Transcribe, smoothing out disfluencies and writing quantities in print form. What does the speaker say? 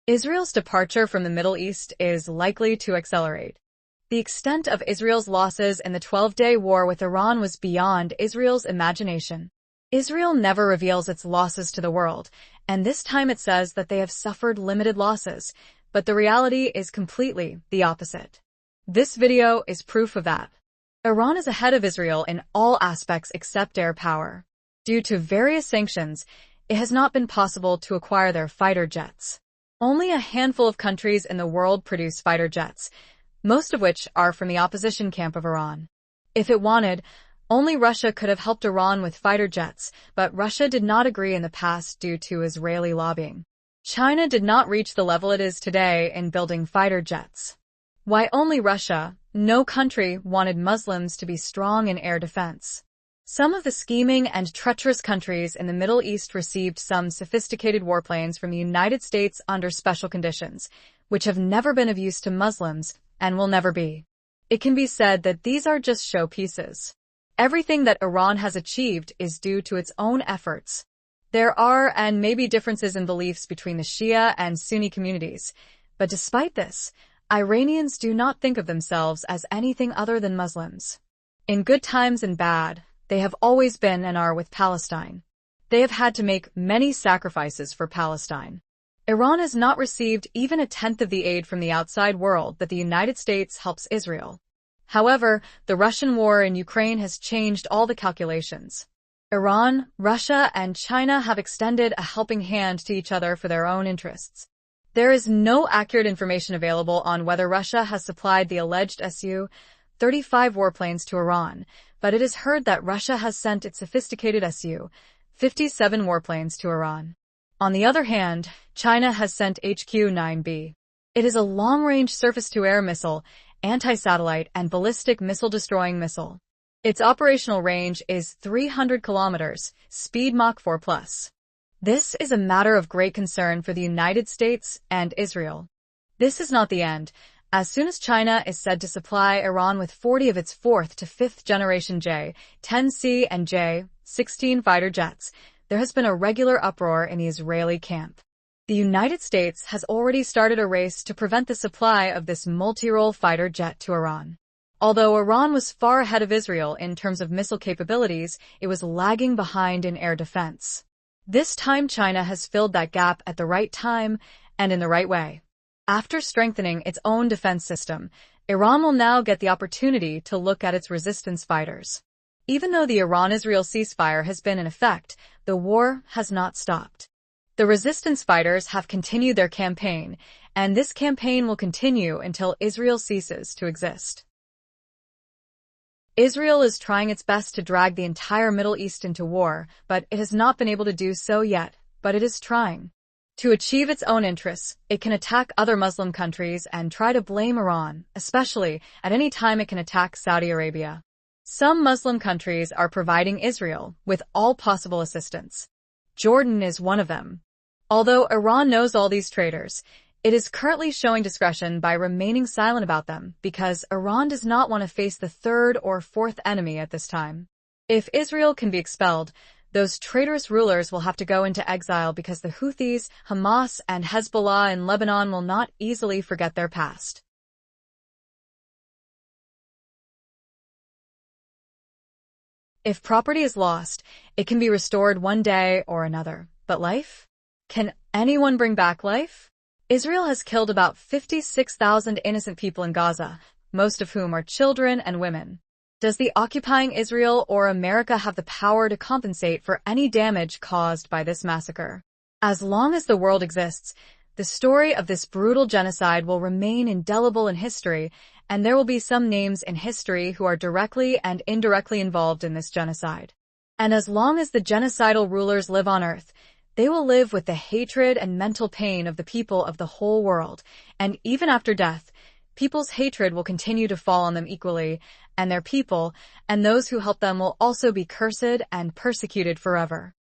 Israel's departure from the Middle East is likely to accelerate. The extent of Israel's losses in the 12-day war with Iran was beyond Israel's imagination. Israel never reveals its losses to the world, and this time it says that they have suffered limited losses, but the reality is completely the opposite. This video is proof of that. Iran is ahead of Israel in all aspects except air power. Due to various sanctions, it has not been possible to acquire their fighter jets. Only a handful of countries in the world produce fighter jets, most of which are from the opposition camp of Iran. If it wanted, only Russia could have helped Iran with fighter jets, but Russia did not agree in the past due to Israeli lobbying. China did not reach the level it is today in building fighter jets. Why only Russia? No country wanted Muslims to be strong in air defense. Some of the scheming and treacherous countries in the Middle East received some sophisticated warplanes from the United States under special conditions, which have never been of use to Muslims and will never be. It can be said that these are just showpieces. Everything that Iran has achieved is due to its own efforts. There are and may be differences in beliefs between the Shia and Sunni communities, but despite this, Iranians do not think of themselves as anything other than Muslims. In good times and bad, they have always been and are with Palestine. They have had to make many sacrifices for Palestine. Iran has not received even a tenth of the aid from the outside world that the United States helps Israel. However, the Russian war in Ukraine has changed all the calculations. Iran, Russia, and China have extended a helping hand to each other for their own interests. There is no accurate information available on whether Russia has supplied the alleged Su-35 warplanes to Iran, but it is heard that Russia has sent its sophisticated Su-57 warplanes to Iran. On the other hand, China has sent HQ-9B. It is a long-range surface-to-air missile, anti-satellite, and ballistic missile-destroying missile. Its operational range is 300 kilometers, speed Mach 4+. This is a matter of great concern for the United States and Israel. This is not the end. As soon as China is said to supply Iran with 40 of its 4th to 5th generation J-10C and J-16 fighter jets, there has been a regular uproar in the Israeli camp. The United States has already started a race to prevent the supply of this multi-role fighter jet to Iran. Although Iran was far ahead of Israel in terms of missile capabilities, it was lagging behind in air defense. This time China has filled that gap at the right time and in the right way. After strengthening its own defense system, Iran will now get the opportunity to look at its resistance fighters. Even though the Iran-Israel ceasefire has been in effect, the war has not stopped. The resistance fighters have continued their campaign, and this campaign will continue until Israel ceases to exist. Israel is trying its best to drag the entire Middle East into war, but it has not been able to do so yet, but it is trying. To achieve its own interests, it can attack other Muslim countries and try to blame Iran, especially at any time it can attack Saudi Arabia. Some Muslim countries are providing Israel with all possible assistance. Jordan is one of them. Although Iran knows all these traitors, it is currently showing discretion by remaining silent about them because Iran does not want to face the third or fourth enemy at this time. If Israel can be expelled, those traitorous rulers will have to go into exile because the Houthis, Hamas, and Hezbollah in Lebanon will not easily forget their past. If property is lost, it can be restored one day or another. But life? Can anyone bring back life? Israel has killed about 56,000 innocent people in Gaza, most of whom are children and women. Does the occupying Israel or America have the power to compensate for any damage caused by this massacre? As long as the world exists, the story of this brutal genocide will remain indelible in history, and there will be some names in history who are directly and indirectly involved in this genocide. And as long as the genocidal rulers live on earth, they will live with the hatred and mental pain of the people of the whole world, and even after death, people's hatred will continue to fall on them equally, and their people, and those who help them will also be cursed and persecuted forever.